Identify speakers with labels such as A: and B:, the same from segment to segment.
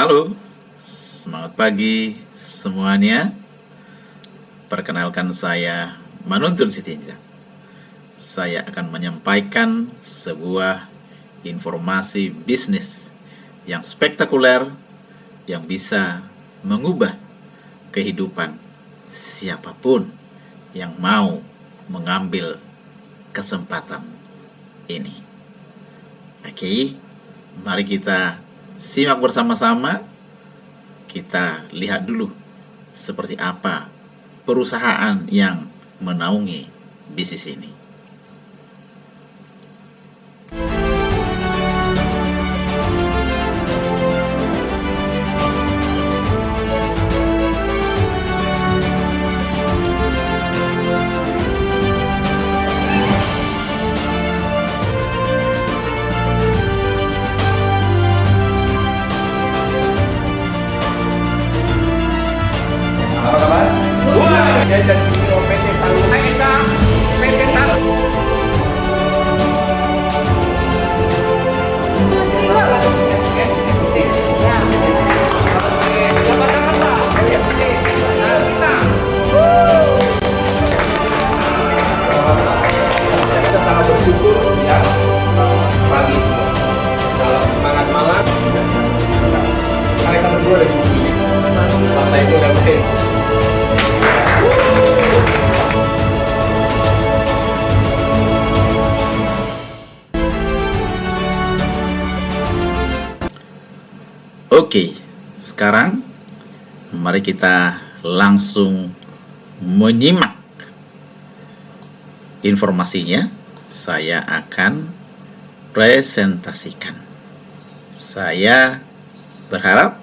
A: Halo, semangat pagi semuanya. Perkenalkan saya Manuntun Sitinjak. Saya akan menyampaikan sebuah informasi bisnis yang spektakuler yang bisa mengubah kehidupan siapapun yang mau mengambil kesempatan ini. Oke, mari kita simak bersama-sama. Kita lihat dulu seperti apa perusahaan yang menaungi bisnis ini.
B: Apa kabar? Wah, saya jadi CEO PT Talu. Hai Eka, PT Talu. Kita sangat bersyukur ya pagi kalau semangat malam mereka berdua dari sini. Masa itu udah mungkin.
A: Oke, sekarang mari kita langsung menyimak informasinya. Saya akan presentasikan. Saya berharap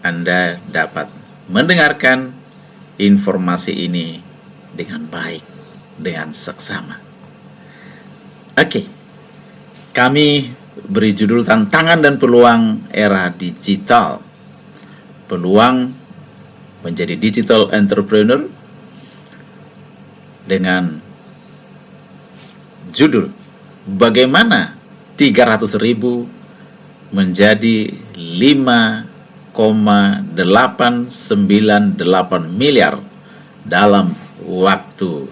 A: Anda dapat mendengarkan informasi ini dengan baik, dengan seksama. Oke, kami beri judul Tantangan dan Peluang Era Digital. Peluang menjadi digital entrepreneur dengan judul Bagaimana 300.000 menjadi 5,898 miliar dalam waktu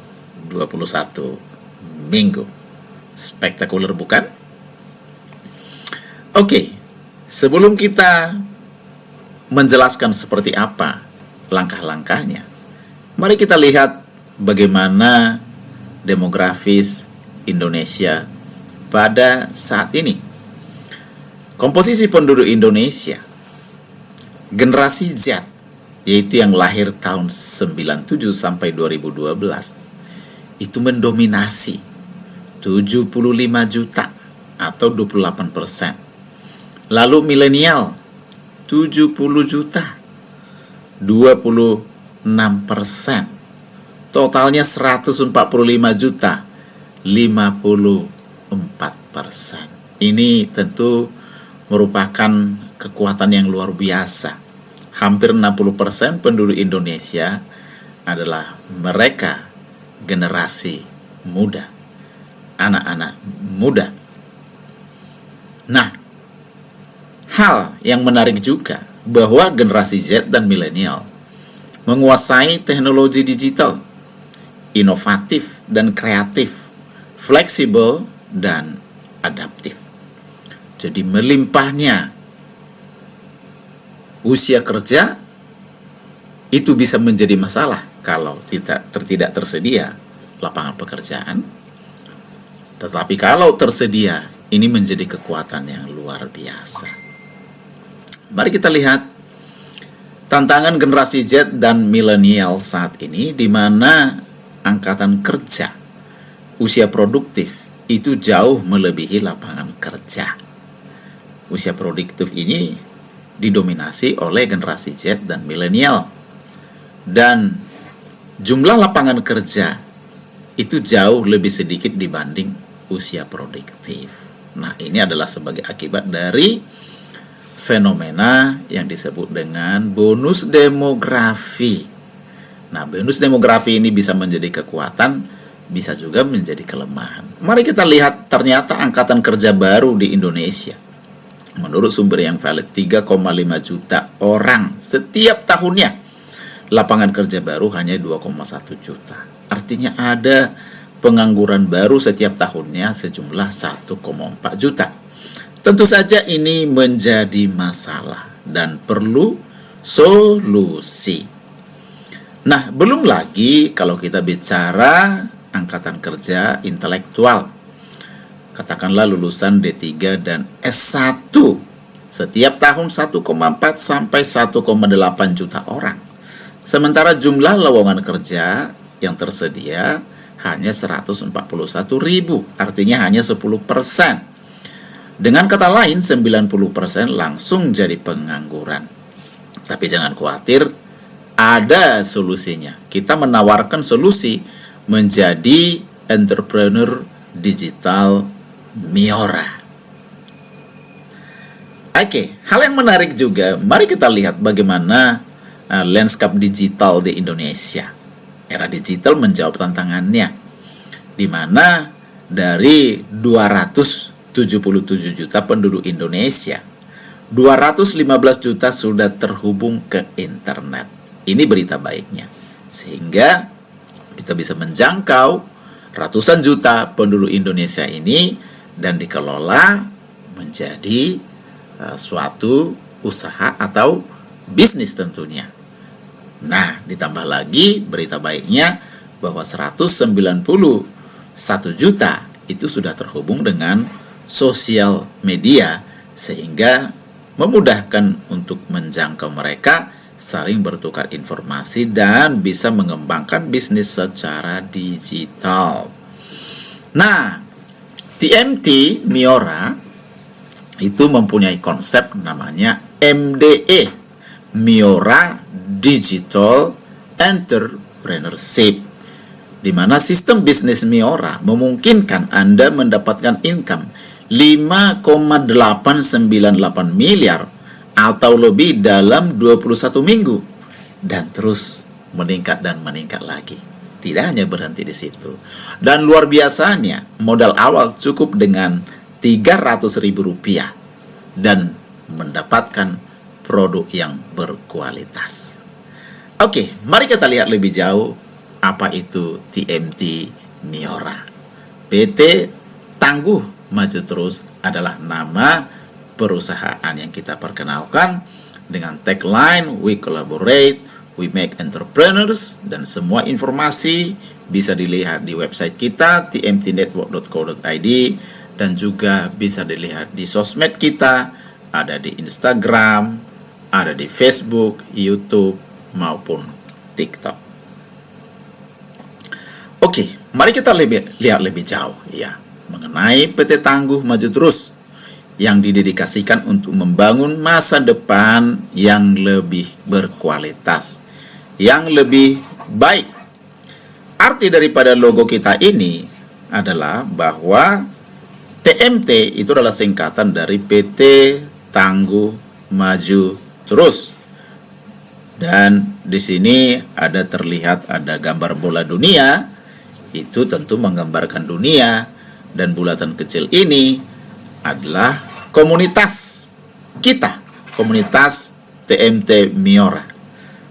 A: 21 minggu. Spektakuler bukan? Oke, sebelum kita menjelaskan seperti apa langkah-langkahnya, mari kita lihat bagaimana demografis Indonesia pada saat ini. Komposisi penduduk Indonesia, generasi Z, yaitu yang lahir tahun 97 sampai 2012, itu mendominasi 75 juta atau 28%. Lalu milenial 70 juta, 26%. Totalnya 145 juta, 54%. Ini tentu merupakan kekuatan yang luar biasa. Hampir 60% penduduk Indonesia adalah mereka generasi muda, anak-anak muda. Nah, hal yang menarik juga bahwa generasi Z dan milenial menguasai teknologi digital, inovatif dan kreatif, fleksibel dan adaptif. Jadi melimpahnya usia kerja itu bisa menjadi masalah kalau tidak tersedia lapangan pekerjaan. Tetapi kalau tersedia, ini menjadi kekuatan yang luar biasa. Mari kita lihat tantangan generasi Z dan milenial saat ini, di mana angkatan kerja usia produktif itu jauh melebihi lapangan kerja. Usia produktif ini didominasi oleh generasi Z dan milenial, dan jumlah lapangan kerja itu jauh lebih sedikit dibanding usia produktif. Nah, ini adalah sebagai akibat dari fenomena yang disebut dengan bonus demografi. Nah, bonus demografi ini bisa menjadi kekuatan, bisa juga menjadi kelemahan. Mari kita lihat ternyata angkatan kerja baru di Indonesia Menurut sumber yang valid, 3,5 juta orang setiap tahunnya. Lapangan kerja baru hanya 2,1 juta. Artinya ada pengangguran baru setiap tahunnya sejumlah 1,4 juta. Tentu saja ini menjadi masalah dan perlu solusi. Nah, belum lagi kalau kita bicara angkatan kerja intelektual. Katakanlah lulusan D3 dan S1. Setiap tahun 1,4 sampai 1,8 juta orang. Sementara jumlah lowongan kerja yang tersedia hanya 141.000, artinya hanya 10%. Dengan kata lain, 90% langsung jadi pengangguran. Tapi jangan khawatir, ada solusinya. Kita menawarkan solusi menjadi entrepreneur digital Miora. Oke, hal yang menarik juga, mari kita lihat bagaimana landscape digital di Indonesia. Era digital menjawab tantangannya, di mana dari 277 juta penduduk Indonesia, 215 juta sudah terhubung ke internet. Ini berita baiknya, sehingga kita bisa menjangkau ratusan juta penduduk Indonesia ini dan dikelola menjadi suatu usaha atau bisnis tentunya. Nah, ditambah lagi berita baiknya bahwa 191 juta itu sudah terhubung dengan sosial media, sehingga memudahkan untuk menjangkau mereka, saling bertukar informasi dan bisa mengembangkan bisnis secara digital. Nah, TMT Miora itu mempunyai konsep namanya MDE, Miora Digital Entrepreneurship, di mana sistem bisnis Miora memungkinkan Anda mendapatkan income 5,898 miliar atau lebih dalam 21 minggu dan terus meningkat dan meningkat lagi. Tidak hanya berhenti di situ. Dan luar biasanya, modal awal cukup dengan Rp300.000 dan mendapatkan produk yang berkualitas. Oke, mari kita lihat lebih jauh apa itu TMT Miora. PT Tangguh Maju Terus adalah nama perusahaan yang kita perkenalkan dengan tagline "We Collaborate, We Make Entrepreneurs", dan semua informasi bisa dilihat di website kita tmtnetwork.co.id dan juga bisa dilihat di sosmed kita, ada di Instagram, ada di Facebook, YouTube maupun TikTok. Oke, mari kita lihat lebih jauh ya mengenai PT Tangguh Maju Terus yang didedikasikan untuk membangun masa depan yang lebih berkualitas, yang lebih baik. Arti daripada logo kita ini adalah bahwa TMT itu adalah singkatan dari PT Tangguh Maju Terus. Dan di sini terlihat ada gambar bola dunia, itu tentu menggambarkan dunia, dan bulatan kecil ini adalah komunitas kita, komunitas TMT Miora.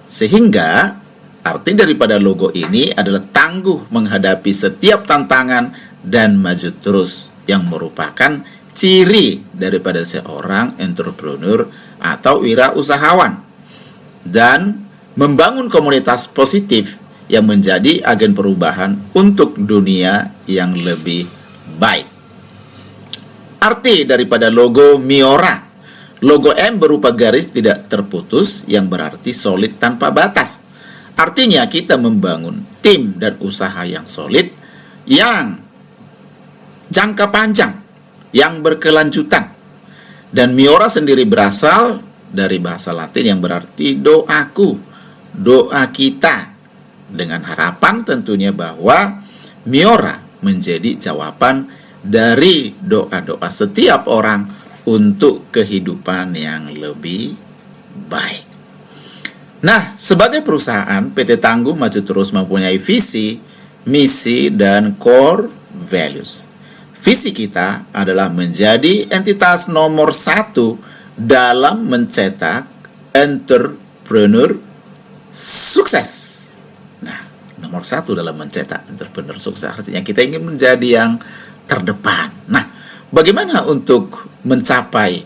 A: Sehingga arti daripada logo ini adalah tangguh menghadapi setiap tantangan dan maju terus, yang merupakan ciri daripada seorang entrepreneur atau wirausahawan, dan membangun komunitas positif yang menjadi agen perubahan untuk dunia yang lebih baik. Arti daripada logo Miora, logo M berupa garis tidak terputus yang berarti solid tanpa batas. Artinya kita membangun tim dan usaha yang solid, yang jangka panjang, yang berkelanjutan. Dan Miora sendiri berasal dari bahasa Latin yang berarti doaku, doa kita, dengan harapan tentunya bahwa Miora menjadi jawaban dari doa-doa setiap orang untuk kehidupan yang lebih baik. Nah, sebagai perusahaan, PT Tangguh Maju Terus mempunyai visi, misi, dan core values. visi kita adalah menjadi entitas nomor 1 dalam mencetak entrepreneur sukses. Nah, nomor 1 dalam mencetak entrepreneur sukses artinya kita ingin menjadi yang terdepan. Nah, bagaimana untuk mencapai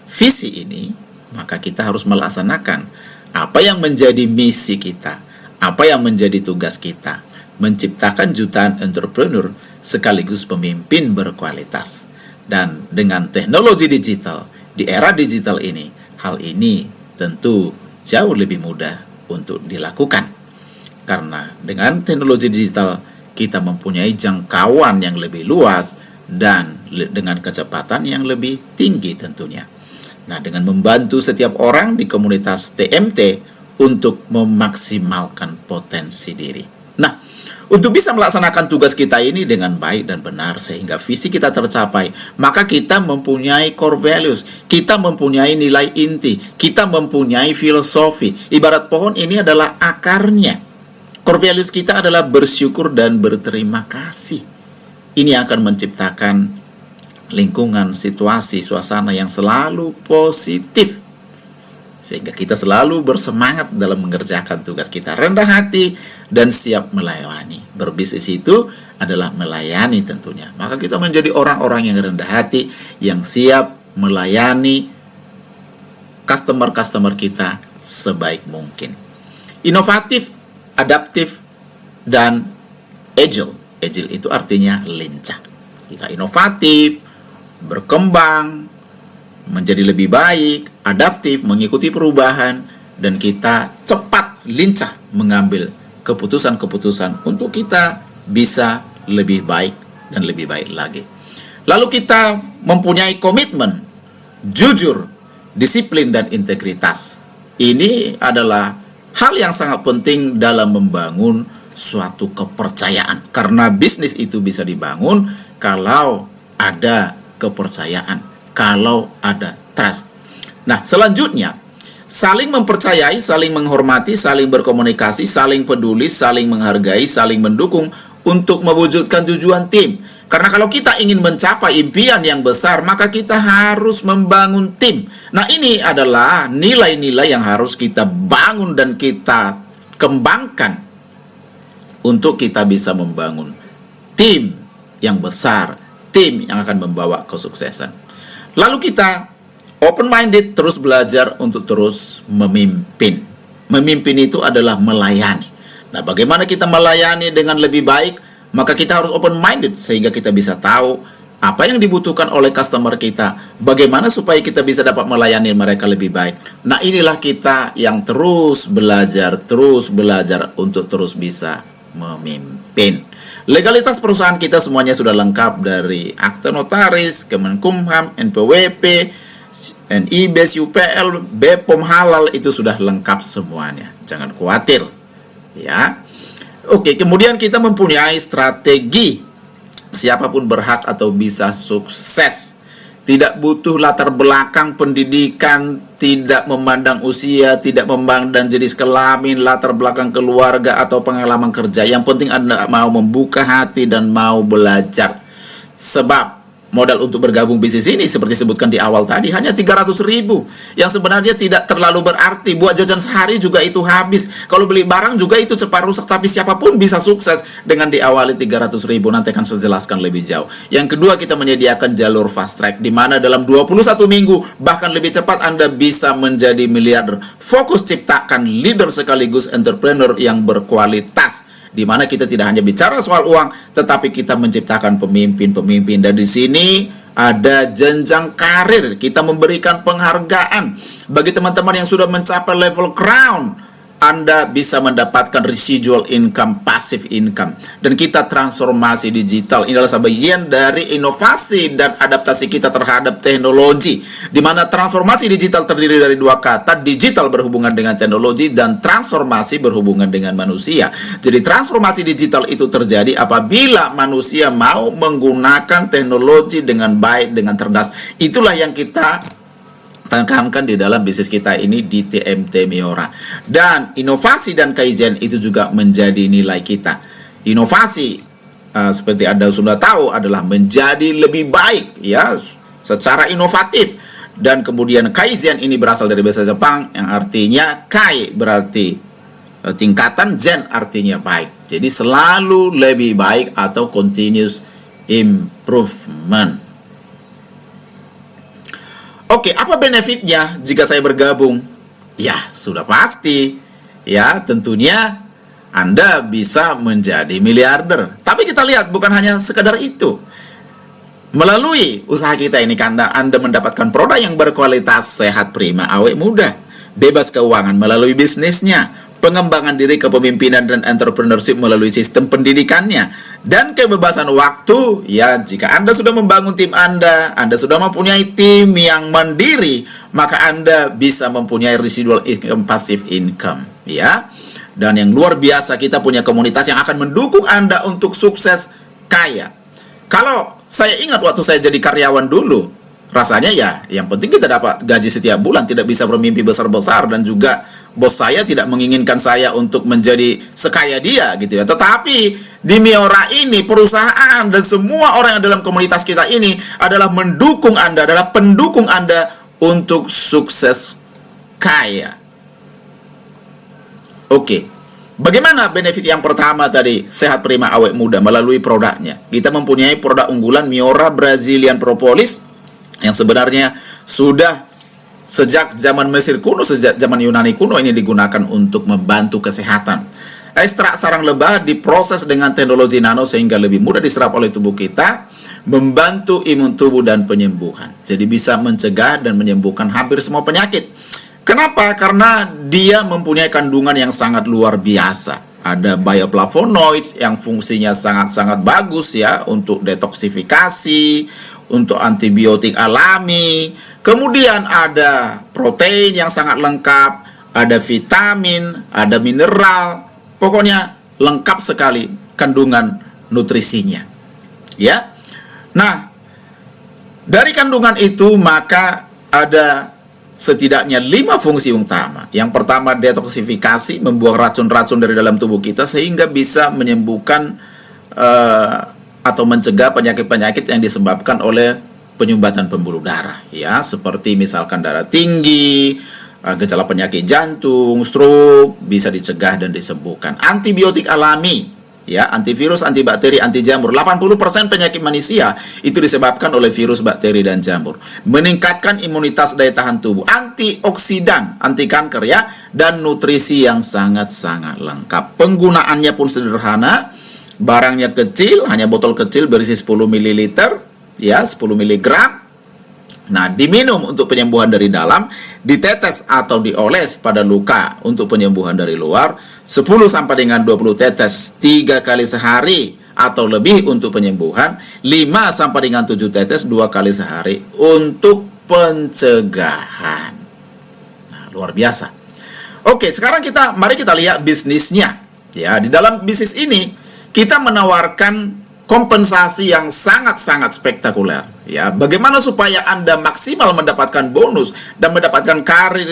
A: visi ini? Maka kita harus melaksanakan apa yang menjadi misi kita, apa yang menjadi tugas kita, menciptakan jutaan entrepreneur sekaligus pemimpin berkualitas. Dan dengan teknologi digital, di era digital ini, hal ini tentu jauh lebih mudah untuk dilakukan. Karena dengan teknologi digital, kita mempunyai jangkauan yang lebih luas dan dengan kecepatan yang lebih tinggi tentunya. Nah, dengan membantu setiap orang di komunitas TMT untuk memaksimalkan potensi diri. Nah, untuk bisa melaksanakan tugas kita ini dengan baik dan benar sehingga visi kita tercapai, maka kita mempunyai core values, kita mempunyai nilai inti, kita mempunyai filosofi. Ibarat pohon ini adalah akarnya. Core values kita adalah bersyukur dan berterima kasih. Ini akan menciptakan lingkungan, situasi, suasana yang selalu positif sehingga kita selalu bersemangat dalam mengerjakan tugas kita, rendah hati dan siap melayani. Berbisnis itu adalah melayani tentunya. Maka kita menjadi orang-orang yang rendah hati, yang siap melayani customer-customer kita sebaik mungkin. Inovatif, adaptif, dan agile. Agile itu artinya lincah. Kita inovatif, berkembang, menjadi lebih baik, adaptif, mengikuti perubahan, dan kita cepat, lincah mengambil keputusan-keputusan untuk kita bisa lebih baik dan lebih baik lagi. Lalu kita mempunyai komitmen, jujur, disiplin, dan integritas. Ini adalah hal yang sangat penting dalam membangun suatu kepercayaan. Karena bisnis itu bisa dibangun kalau ada kepercayaan, kalau ada trust. Nah, selanjutnya, saling mempercayai, saling menghormati, saling berkomunikasi, saling peduli, saling menghargai, saling mendukung untuk mewujudkan tujuan tim. Karena kalau kita ingin mencapai impian yang besar, maka kita harus membangun tim. Nah, ini adalah nilai-nilai yang harus kita bangun dan kita kembangkan untuk kita bisa membangun tim yang besar, tim yang akan membawa kesuksesan. Lalu kita open-minded, terus belajar untuk terus memimpin. Memimpin itu adalah melayani. Nah, bagaimana kita melayani dengan lebih baik? Maka kita harus open-minded sehingga kita bisa tahu apa yang dibutuhkan oleh customer kita. Bagaimana supaya kita bisa dapat melayani mereka lebih baik. Nah, inilah kita yang terus belajar untuk terus bisa memimpin. Legalitas perusahaan kita semuanya sudah lengkap dari akte notaris, Kemenkumham, NPWP, NIBES, UPL, BPOM halal itu sudah lengkap semuanya. Jangan khawatir, ya. Oke, kemudian kita mempunyai strategi. Siapapun berhak atau bisa sukses. Tidak butuh latar belakang pendidikan, tidak memandang usia, tidak memandang jenis kelamin, latar belakang keluarga atau pengalaman kerja. Yang penting Anda mau membuka hati dan mau belajar. Sebab modal untuk bergabung bisnis ini seperti disebutkan di awal tadi hanya 300.000, yang sebenarnya tidak terlalu berarti. Buat jajan sehari juga itu habis. Kalau beli barang juga itu cepat rusak. Tapi siapapun bisa sukses dengan diawali 300.000. Nanti akan saya jelaskan lebih jauh. Yang kedua, kita menyediakan jalur fast track di mana dalam 21 minggu bahkan lebih cepat Anda bisa menjadi miliarder. Fokus ciptakan leader sekaligus entrepreneur yang berkualitas, di mana kita tidak hanya bicara soal uang, tetapi kita menciptakan pemimpin-pemimpin. Dan di sini ada jenjang karir. Kita memberikan penghargaan bagi teman-teman yang sudah mencapai level crown. Anda bisa mendapatkan residual income, passive income. Dan kita transformasi digital. Ini adalah sebagian dari inovasi dan adaptasi kita terhadap teknologi. Di mana transformasi digital terdiri dari dua kata, digital berhubungan dengan teknologi dan transformasi berhubungan dengan manusia. Jadi transformasi digital itu terjadi apabila manusia mau menggunakan teknologi dengan baik, dengan cerdas. Itulah yang kita tekankan di dalam bisnis kita ini di TMT Miora. Dan inovasi dan kaizen itu juga menjadi nilai kita. Inovasi seperti Anda sudah tahu adalah menjadi lebih baik ya secara inovatif. Dan kemudian Kaizen ini berasal dari bahasa Jepang yang artinya Kai berarti tingkatan, Zen artinya baik. Jadi selalu lebih baik atau continuous improvement. Oke, apa benefitnya jika saya bergabung? Ya, sudah pasti. Ya, tentunya Anda bisa menjadi miliarder. Tapi kita lihat bukan hanya sekedar itu. Melalui usaha kita ini, Anda mendapatkan produk yang berkualitas, sehat, prima, awet muda, bebas keuangan melalui bisnisnya, pengembangan diri kepemimpinan dan entrepreneurship melalui sistem pendidikannya, dan kebebasan waktu. Ya, jika Anda sudah membangun tim Anda sudah mempunyai tim yang mandiri, maka Anda bisa mempunyai residual income, passive income, ya. Dan yang luar biasa, kita punya komunitas yang akan mendukung Anda untuk sukses kaya. Kalau saya ingat waktu saya jadi karyawan dulu, rasanya ya yang penting kita dapat gaji setiap bulan, tidak bisa bermimpi besar-besar, dan juga bos saya tidak menginginkan saya untuk menjadi sekaya dia gitu ya. Tetapi di Miora ini, perusahaan dan semua orang yang dalam komunitas kita ini adalah mendukung Anda, adalah pendukung Anda untuk sukses kaya. Oke. Bagaimana benefit yang pertama tadi, sehat, prima, awet muda, melalui produknya? Kita mempunyai produk unggulan Miora Brazilian Propolis yang sebenarnya sudah sejak zaman Mesir kuno, sejak zaman Yunani kuno ini digunakan untuk membantu kesehatan. Ekstrak sarang lebah diproses dengan teknologi nano sehingga lebih mudah diserap oleh tubuh kita, membantu imun tubuh dan penyembuhan. Jadi bisa mencegah dan menyembuhkan hampir semua penyakit. Kenapa? Karena dia mempunyai kandungan yang sangat luar biasa. Ada bioflavonoids yang fungsinya sangat-sangat bagus ya untuk detoksifikasi, untuk antibiotik alami. Kemudian ada protein yang sangat lengkap, ada vitamin, ada mineral. Pokoknya lengkap sekali kandungan nutrisinya. Ya. Nah, dari kandungan itu maka ada setidaknya 5 fungsi utama. Yang pertama, detoksifikasi, membuang racun-racun dari dalam tubuh kita sehingga bisa menyembuhkan atau mencegah penyakit-penyakit yang disebabkan oleh penyumbatan pembuluh darah ya, seperti misalkan darah tinggi, gejala penyakit jantung, stroke bisa dicegah dan disembuhkan. Antibiotik alami ya, antivirus, antibakteri, anti jamur. 80% penyakit manusia itu disebabkan oleh virus, bakteri, dan jamur. Meningkatkan imunitas, daya tahan tubuh, antioksidan, anti kanker ya, dan nutrisi yang sangat-sangat lengkap. Penggunaannya pun sederhana, barangnya kecil, hanya botol kecil berisi 10 ml ya, 10 mg. Nah, diminum untuk penyembuhan dari dalam, ditetes atau dioles pada luka untuk penyembuhan dari luar, 10 sampai dengan 20 tetes 3 kali sehari atau lebih untuk penyembuhan, 5 sampai dengan 7 tetes 2 kali sehari untuk pencegahan. Nah, luar biasa. Oke, sekarang mari kita lihat bisnisnya. Ya, di dalam bisnis ini kita menawarkan kompensasi yang sangat-sangat spektakuler ya. Bagaimana supaya Anda maksimal mendapatkan bonus dan mendapatkan karir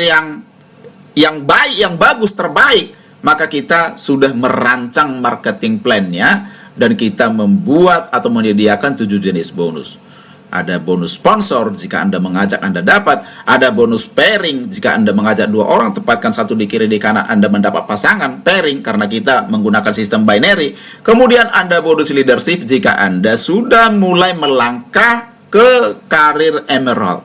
A: yang baik, yang bagus, terbaik, maka kita sudah merancang marketing plan-nya dan kita membuat atau menyediakan 7 jenis bonus. Ada bonus sponsor jika Anda mengajak Anda dapat, ada bonus pairing jika Anda mengajak 2 orang, tempatkan satu di kiri di kanan, Anda mendapat pasangan pairing karena kita menggunakan sistem binary. Kemudian ada bonus leadership jika Anda sudah mulai melangkah ke karir emerald,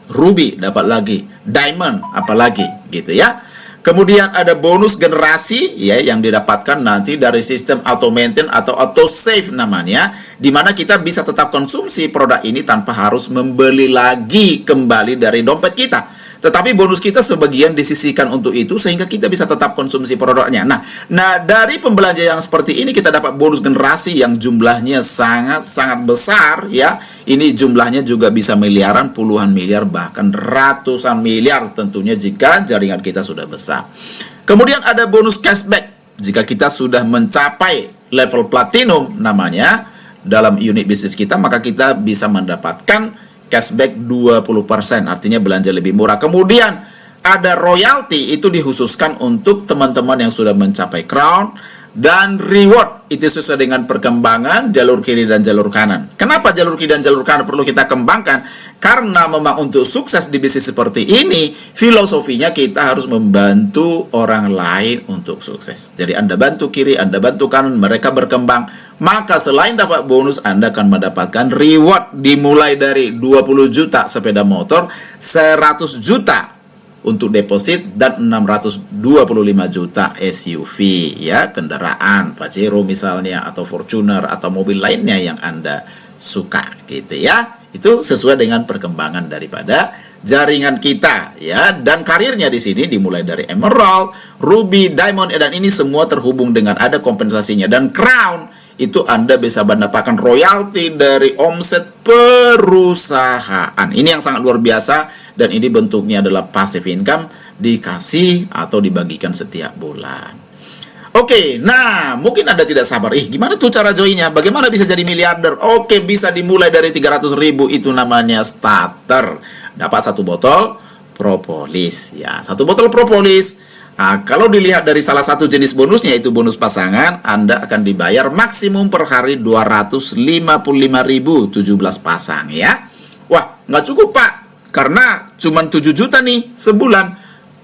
A: ruby dapat lagi, diamond apalagi gitu ya. Kemudian ada bonus generasi ya yang didapatkan nanti dari sistem auto maintain atau auto save namanya, di mana kita bisa tetap konsumsi produk ini tanpa harus membeli lagi kembali dari dompet kita. Tetapi bonus kita sebagian disisihkan untuk itu sehingga kita bisa tetap konsumsi produknya. Nah dari pembelanja yang seperti ini kita dapat bonus generasi yang jumlahnya sangat-sangat besar ya. Ini jumlahnya juga bisa miliaran, puluhan miliar, bahkan ratusan miliar tentunya jika jaringan kita sudah besar. Kemudian ada bonus cashback jika kita sudah mencapai level platinum namanya dalam unit bisnis kita, maka kita bisa mendapatkan cashback 20%, artinya belanja lebih murah. Kemudian ada royalty, itu dikhususkan untuk teman-teman yang sudah mencapai crown, dan reward itu sesuai dengan perkembangan jalur kiri dan jalur kanan. Kenapa jalur kiri dan jalur kanan perlu kita kembangkan? Karena memang untuk sukses di bisnis seperti ini, filosofinya kita harus membantu orang lain untuk sukses. Jadi Anda bantu kiri, Anda bantu kanan, mereka berkembang. Maka selain dapat bonus, Anda akan mendapatkan reward dimulai dari 20 juta sepeda motor, 100 juta untuk deposit, dan 625 juta SUV, ya, kendaraan Pajero misalnya, atau Fortuner, atau mobil lainnya yang Anda suka, gitu ya. Itu sesuai dengan perkembangan daripada jaringan kita, ya. Dan karirnya di sini dimulai dari Emerald, Ruby, Diamond, dan ini semua terhubung dengan ada kompensasinya. Dan Crown itu Anda bisa mendapatkan royalti dari omset perusahaan. Ini yang sangat luar biasa, dan ini bentuknya adalah passive income, dikasih atau dibagikan setiap bulan. Oke, nah mungkin Anda tidak sabar. Gimana tuh cara joinnya? Bagaimana bisa jadi miliarder? Oke, bisa dimulai dari 300.000, itu namanya starter. Dapat 1 botol propolis, ya, 1 botol propolis. Nah, kalau dilihat dari salah satu jenis bonusnya, itu bonus pasangan, Anda akan dibayar maksimum per hari 255.017 pasang, ya. Wah, nggak cukup, Pak, karena cuma 7 juta nih sebulan.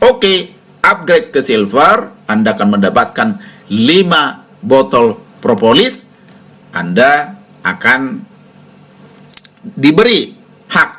A: Oke, upgrade ke silver, Anda akan mendapatkan 5 botol propolis. Anda akan diberi hak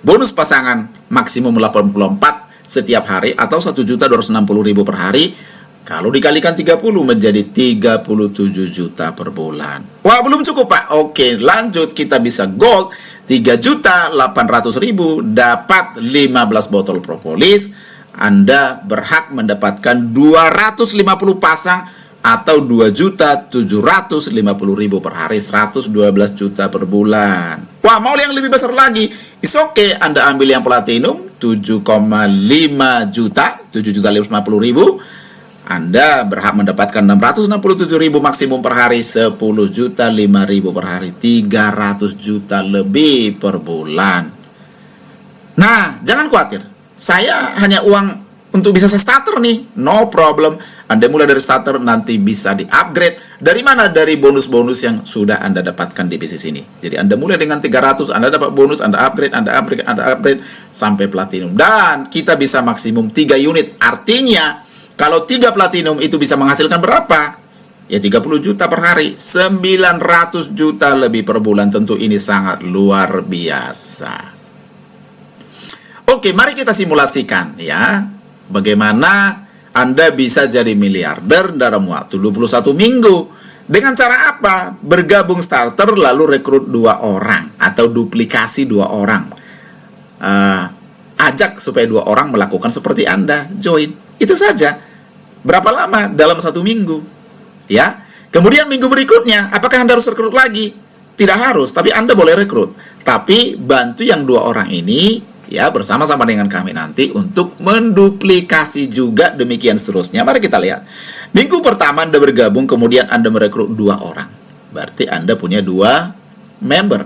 A: bonus pasangan maksimum 84 setiap hari, atau 1.260.000 per hari. Kalau dikalikan 30 menjadi 37 juta per bulan. Wah, belum cukup, Pak. Oke, lanjut, kita bisa gold 3.800.000, dapat 15 botol propolis. Anda berhak mendapatkan 250 pasang atau 2.750.000 per hari, 112 juta per bulan. Wah, mau yang lebih besar lagi? It's okay, Anda ambil yang platinum 7,5 juta, 7.550.000. Anda berhak mendapatkan 667.000 maksimum per hari, 10.005.000 per hari, 300 juta lebih per bulan. Nah, jangan khawatir, saya hanya uang untuk bisa starter nih, no problem. Anda mulai dari starter, nanti bisa di-upgrade. Dari mana? Dari bonus-bonus yang sudah Anda dapatkan di bisnis ini. Jadi Anda mulai dengan 300, Anda dapat bonus, Anda upgrade, sampai platinum. Dan kita bisa maksimum 3 unit. Artinya, kalau 3 platinum itu bisa menghasilkan berapa? Ya 30 juta per hari, 900 juta lebih per bulan. Tentu ini sangat luar biasa. Oke, mari kita simulasikan, ya. Bagaimana Anda bisa jadi miliarder dalam waktu 21 minggu. Dengan cara apa? Bergabung starter, lalu rekrut 2 orang atau duplikasi 2 orang. Ajak supaya 2 orang melakukan seperti Anda, join. Itu saja. Berapa lama? Dalam 1 minggu, ya. Kemudian minggu berikutnya, apakah Anda harus rekrut lagi? Tidak harus, tapi Anda boleh rekrut. Tapi bantu yang 2 orang ini, ya, bersama-sama dengan kami nanti untuk menduplikasi juga, demikian seterusnya. Mari kita lihat. Minggu pertama Anda bergabung, kemudian Anda merekrut 2 orang. Berarti Anda punya 2 member.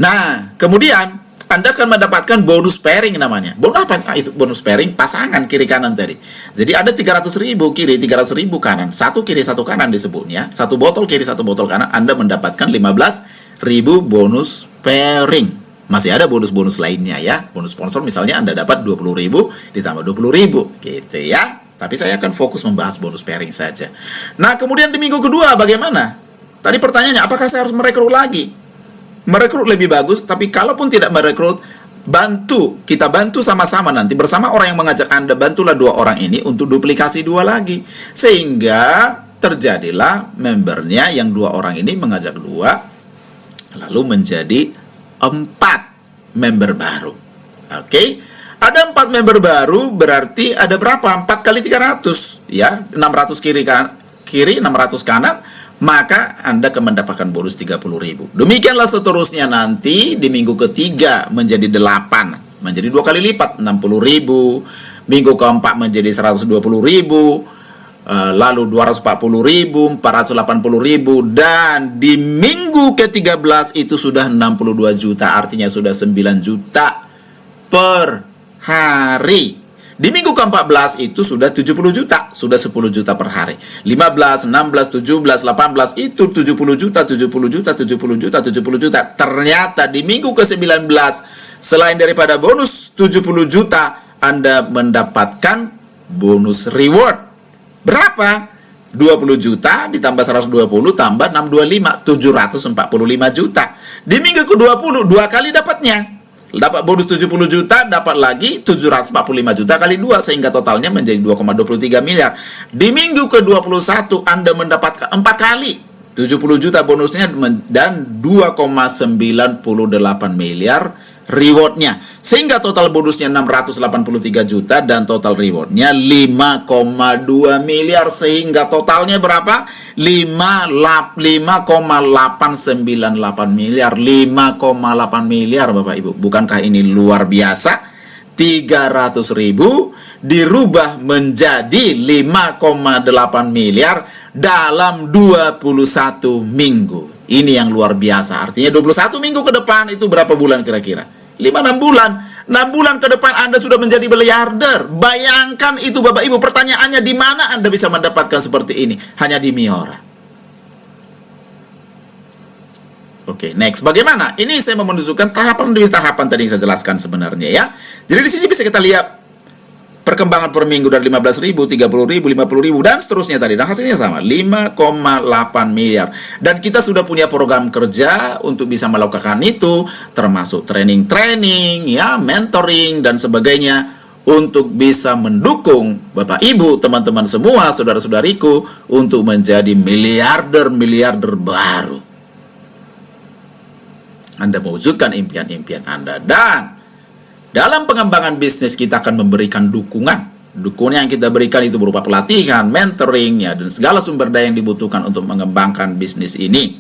A: Nah, kemudian Anda akan mendapatkan bonus pairing namanya. Bonus apa? Itu bonus pairing pasangan kiri kanan tadi. Jadi ada 300.000 kiri, 300.000 kanan. 1 kiri 1 kanan disebutnya. 1 botol kiri 1 botol kanan. Anda mendapatkan 15.000 bonus pairing. Masih ada bonus-bonus lainnya, ya. Bonus sponsor misalnya Anda dapat 20.000 ditambah 20.000, gitu ya. Tapi saya akan fokus membahas bonus pairing saja. Nah, kemudian di minggu kedua bagaimana? Tadi pertanyaannya, apakah saya harus merekrut lagi? Merekrut lebih bagus, tapi kalaupun tidak merekrut, kita bantu sama-sama nanti bersama orang yang mengajak Anda, bantulah 2 orang ini untuk duplikasi 2 lagi. Sehingga terjadilah membernya yang 2 orang ini mengajak 2, lalu menjadi 4 member baru. Oke. Ada 4 member baru, berarti ada berapa? 4 kali 300, ya. 600 kiri 600 kanan, maka Anda akan mendapatkan bonus 30.000. Demikianlah seterusnya nanti di minggu ketiga menjadi 8, menjadi 2 kali lipat, 60.000. Minggu keempat menjadi 120.000. Lalu 240.000, 480.000, dan di minggu ke-13 itu sudah 62 juta, artinya sudah 9 juta per hari. Di minggu ke-14 itu sudah 70 juta, sudah 10 juta per hari. 15, 16, 17, 18 itu 70 juta, 70 juta, 70 juta, 70 juta. Ternyata di minggu ke-19 selain daripada bonus 70 juta, Anda mendapatkan bonus reward. Berapa? 20 juta ditambah 120 tambah 625, 745 juta. Di minggu ke-20 dua kali dapatnya. Dapat bonus 70 juta, dapat lagi 745 juta kali 2 sehingga totalnya menjadi 2,23 miliar. Di minggu ke-21 Anda mendapatkan 4 kali 70 juta bonusnya dan 2,98 miliar rewardnya, sehingga total bonusnya 683 juta dan total rewardnya 5,2 miliar, sehingga totalnya berapa? 5,898 miliar. 5,8 miliar Bapak Ibu. Bukankah ini luar biasa? 300 ribu dirubah menjadi 5,8 miliar dalam 21 minggu. Ini yang luar biasa. Artinya 21 minggu ke depan itu berapa bulan kira-kira? 5-6 bulan. 6 bulan ke depan Anda sudah menjadi miliarder. Bayangkan itu Bapak Ibu. Pertanyaannya, di mana Anda bisa mendapatkan seperti ini? Hanya di Miora. Oke, next. Bagaimana? Ini saya mau menunjukkan tahapan demi tahapan tadi yang saya jelaskan sebenarnya ya. Jadi di sini bisa kita lihat perkembangan per minggu dari 15.000, 30.000, 50.000 dan seterusnya tadi. Dan hasilnya sama, 5,8 miliar. Dan kita sudah punya program kerja untuk bisa melakukan itu, termasuk training-training, ya, mentoring dan sebagainya untuk bisa mendukung Bapak Ibu, teman-teman semua, saudara-saudariku untuk menjadi miliarder-miliarder baru. Anda mewujudkan impian-impian Anda, dan dalam pengembangan bisnis kita akan memberikan dukungan. Dukungan yang kita berikan itu berupa pelatihan, mentoring, ya, dan segala sumber daya yang dibutuhkan untuk mengembangkan bisnis ini.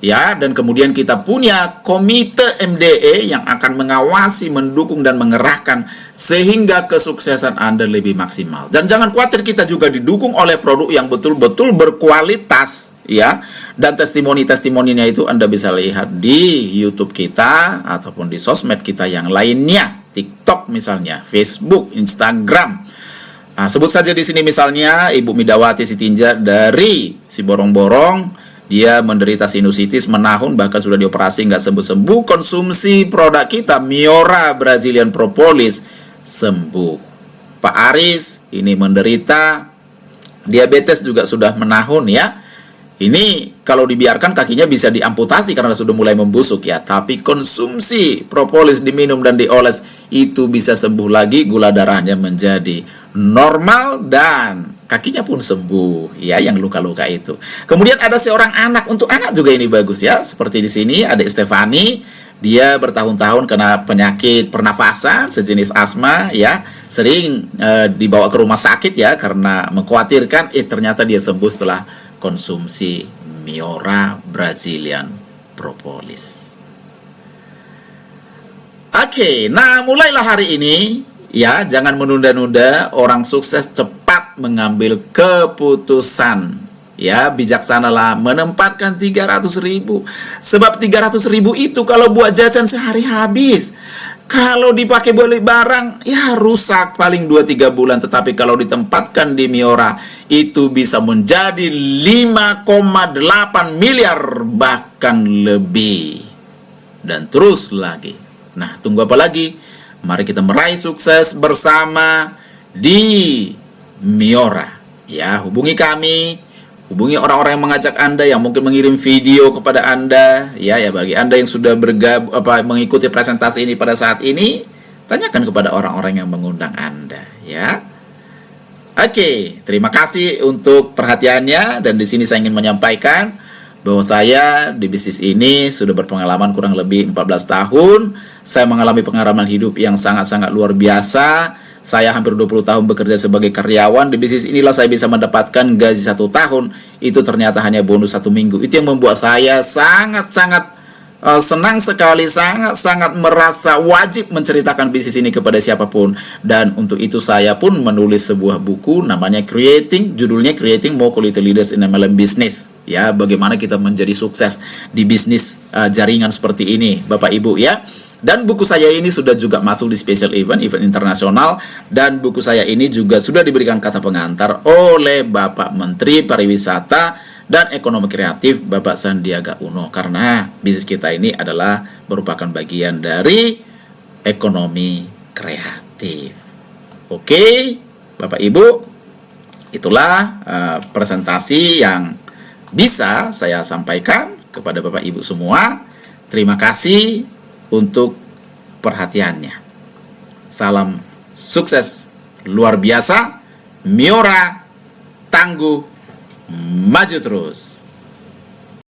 A: Ya, dan kemudian kita punya komite MDE yang akan mengawasi, mendukung, dan mengerahkan sehingga kesuksesan Anda lebih maksimal. Dan jangan khawatir, kita juga didukung oleh produk yang betul-betul berkualitas, ya. Dan testimoni-testimoninya itu Anda bisa lihat di YouTube kita ataupun di sosmed kita yang lainnya, TikTok misalnya, Facebook, Instagram. Nah, sebut saja di sini misalnya Ibu Midawati Sitinja dari Siborong-Borong. Dia menderita sinusitis menahun, bahkan sudah dioperasi nggak sembuh-sembuh. Konsumsi produk kita, Miora Brazilian Propolis, sembuh. Pak Aris ini menderita diabetes juga sudah menahun ya. Ini kalau dibiarkan kakinya bisa diamputasi karena sudah mulai membusuk ya. Tapi konsumsi propolis diminum dan dioles itu bisa sembuh lagi, gula darahnya menjadi normal dan kakinya pun sembuh ya, yang luka-luka itu. Kemudian ada seorang anak, untuk anak juga ini bagus ya. Seperti di sini ada Stefani, dia bertahun-tahun kena penyakit pernafasan sejenis asma ya. Sering dibawa ke rumah sakit ya karena mengkhawatirkan ternyata dia sembuh setelah konsumsi Miora Brazilian Propolis. Oke, nah mulailah hari ini ya, jangan menunda-nunda. Orang sukses cepat mengambil keputusan. Ya, bijaksanalah menempatkan 300.000. Sebab 300.000 itu kalau buat jajan sehari habis. Kalau dipakai beli barang, ya rusak paling 2-3 bulan. Tetapi kalau ditempatkan di Miora, itu bisa menjadi 5,8 miliar bahkan lebih. Dan terus lagi. Nah, tunggu apa lagi? Mari kita meraih sukses bersama di Miora. Ya, hubungi kami. Hubungi orang-orang yang mengajak Anda, yang mungkin mengirim video kepada Anda. Ya, bagi Anda yang sudah mengikuti presentasi ini pada saat ini, tanyakan kepada orang-orang yang mengundang Anda, ya. Oke, terima kasih untuk perhatiannya, dan di sini saya ingin menyampaikan bahwa saya di bisnis ini sudah berpengalaman kurang lebih 14 tahun. Saya mengalami pengalaman hidup yang sangat-sangat luar biasa. Saya hampir 20 tahun bekerja sebagai karyawan. Di bisnis inilah saya bisa mendapatkan gaji 1 tahun. Itu ternyata hanya bonus 1 minggu. Itu yang membuat saya sangat-sangat senang sekali, sangat-sangat merasa wajib menceritakan bisnis ini kepada siapapun. Dan untuk itu saya pun menulis sebuah buku namanya judulnya Creating More Quality Leaders in MLM Business. Ya, bagaimana kita menjadi sukses di bisnis jaringan seperti ini, Bapak Ibu ya. Dan buku saya ini sudah juga masuk di special event internasional, dan buku saya ini juga sudah diberikan kata pengantar oleh Bapak Menteri Pariwisata dan Ekonomi Kreatif Bapak Sandiaga Uno, karena bisnis kita ini adalah merupakan bagian dari ekonomi kreatif. Oke, Bapak Ibu, itulah presentasi yang bisa saya sampaikan kepada Bapak Ibu semua. Terima kasih untuk perhatiannya. Salam sukses luar biasa, Miora, tangguh, maju terus.